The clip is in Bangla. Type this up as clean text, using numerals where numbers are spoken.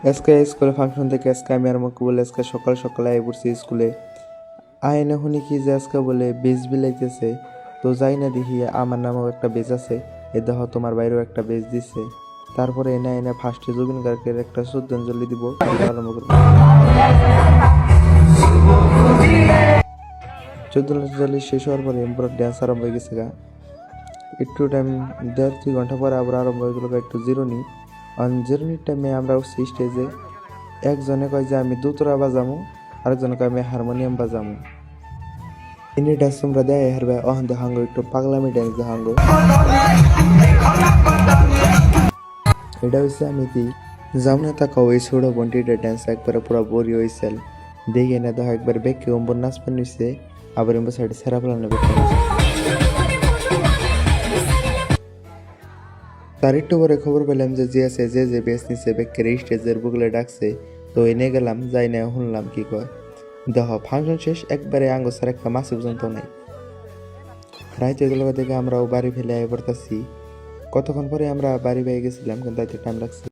আজকে স্কুলে ফাংশন থেকে আজকে আমি আর আমাকে বলে আজকে সকাল সকালে আই পড়ছি স্কুলে। আয়না শুনি কি যে আজকে বলে বেজ বিলাইতেছে। তো যাই না দেখি আমার নামেও একটা বেজ আছে, এ দেখো তোমার বাইরেও একটা বেজ দিছে। তারপরে এনে এনে ফার্স্টে জুবিন গার্গের একটা শ্রদ্ধাঞ্জলি দিব, এটা আরম্ভ করবো। শ্রদ্ধাঞ্জলি শেষ হওয়ার পরে পুরো ড্যান্স আরম্ভ হয়ে গেছে গা। একটু টাইম 1.5-2 ঘন্টা পরে আবার আরম্ভ হয়ে গেল একটু জিরোনি। জিরোনির টাইমে আমরা উঠছি স্টেজে। একজনে কয় যে আমি দুতরা বাজামো, আরেকজনে কয় আমি হারমোনিয়াম বাজামো। ইনি ডান্স তোমরা দেয় হারবে অহন দেখাঙ্গো, একটু পাগলামি ডান্স দেখাঙ্গো। এটা হচ্ছে আমি দি যামনে তাকাও এই ছোট বন্টিটা ডান্স একবারে পুরো বরি হয়েছিল। দেখে না দেখো একবার বেঁকে অম্বর নাচ পান নিচ্ছে, আবার এম্বর সাইডে সেরা ফেলানো বেঁকে নিচ্ছে। তার একটু পরে খবর পেলাম যে যে আছে যে যে বেস নিচ্ছে বেঁকে স্টেজের বুকলে ডাকছে। তো এনে গেলাম, যাই না শুনলাম কি কয়। দেখ ফাংশন শেষ একবারে আঙ্গসার একটা মাছ পর্যন্ত নাই। রাইতে এগুলো দেখে আমরাও বাড়ি ফেলে আয় পড়তাছি। কতক্ষণ পরে আমরা বাড়ি পেয়ে গেছিলাম, কিন্তু টাইম লাগছে।